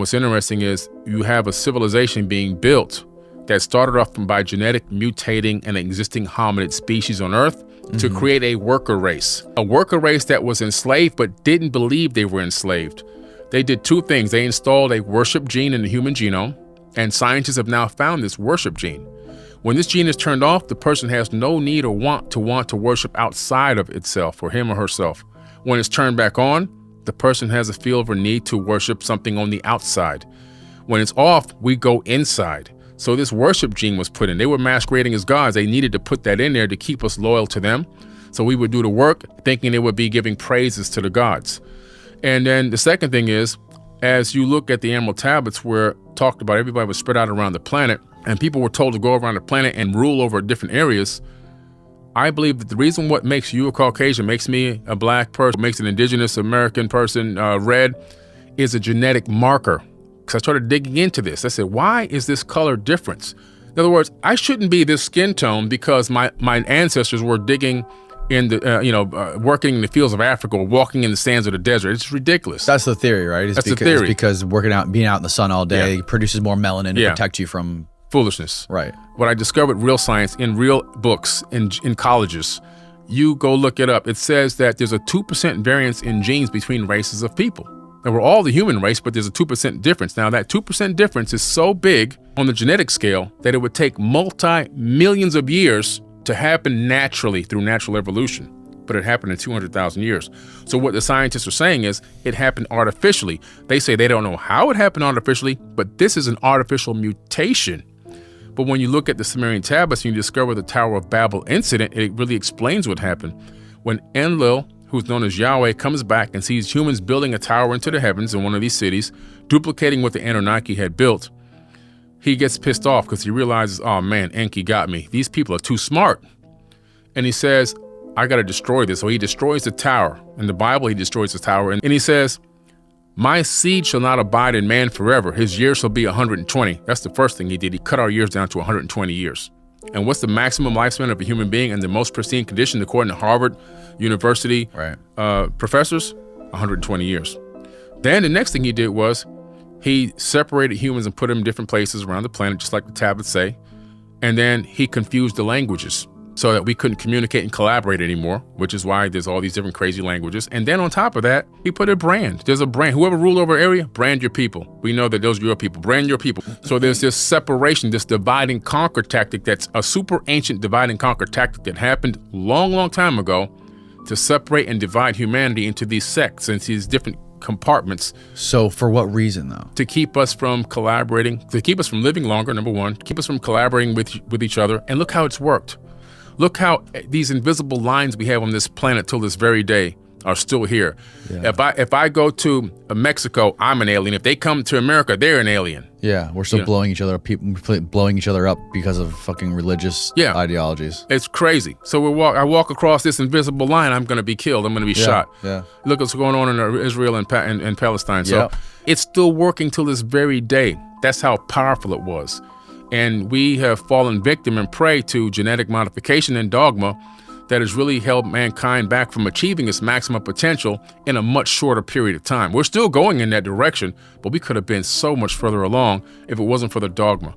What's interesting is you have a civilization being built that started off by genetic mutating an existing hominid species on Earth to create a worker race. A worker race that was enslaved but didn't believe they were enslaved. They did two things. They installed a worship gene in the human genome, and scientists have now found this worship gene. When this gene is turned off, the person has no need or want to worship outside of itself or him or herself. When it's turned back on, the person has a feel or need to worship something on the outside. When it's off, we go inside. So this worship gene was put in. They were masquerading as gods. They needed to put that in there to keep us loyal to them. So we would do the work thinking they would be giving praises to the gods. And then the second thing is, as you look at the Emerald Tablets where talked about everybody was spread out around the planet and people were told to go around the planet and rule over different areas, I believe that the reason what makes you a Caucasian, makes me a black person, makes an indigenous American person red, is a genetic marker. Because I started digging into this. I said, why is this color difference? In other words, I shouldn't be this skin tone because my ancestors were digging in the, working in the fields of Africa or walking in the sands of the desert. It's ridiculous. That's the theory, right? That's the theory. It's because being out in the sun all day produces more melanin to protect you from foolishness. Right. What I discovered real science in real books in colleges, you go look it up. It says that there's a 2% variance in genes between races of people. And we're all the human race, but there's a 2% difference. Now that 2% difference is so big on the genetic scale that it would take multi-millions of years to happen naturally through natural evolution. But it happened in 200,000 years. So what the scientists are saying is it happened artificially. They say they don't know how it happened artificially, but this is an artificial mutation. But when you look at the Sumerian tablets and you discover the Tower of Babel incident, it really explains what happened. When Enlil, who's known as Yahweh, comes back and sees humans building a tower into the heavens in one of these cities, duplicating what the Anunnaki had built, he gets pissed off because he realizes, oh man, Enki got me. These people are too smart. And he says, I got to destroy this. So he destroys the tower. In the Bible, he destroys the tower. And he says, my seed shall not abide in man forever. His years shall be 120. That's the first thing he did. He cut our years down to 120 years. And what's the maximum lifespan of a human being in the most pristine condition, according to Harvard University professors? 120 years. Then the next thing he did was he separated humans and put them in different places around the planet, just like the tablets say. And then he confused the languages so that we couldn't communicate and collaborate anymore, which is why there's all these different crazy languages. And then on top of that, he put a brand. There's a brand. Whoever ruled over an area, brand your people. We know that those are your people. Brand your people. So there's this separation, this divide and conquer tactic that's a super ancient divide and conquer tactic that happened long, long time ago to separate and divide humanity into these sects and these different compartments. So for what reason, though? To keep us from collaborating, to keep us from living longer, number one, keep us from collaborating with each other. And look how it's worked. Look how these invisible lines we have on this planet till this very day are still here. Yeah. If I go to Mexico, I'm an alien. If they come to America, they're an alien. Yeah, we're still blowing each other up, blowing each other up because of fucking religious ideologies. It's crazy. So I walk across this invisible line, I'm going to be killed. I'm going to be shot. Yeah. Look what's going on in Israel and Palestine. So it's still working till this very day. That's how powerful it was. And we have fallen victim and prey to genetic modification and dogma that has really held mankind back from achieving its maximum potential in a much shorter period of time. We're still going in that direction, but we could have been so much further along if it wasn't for the dogma.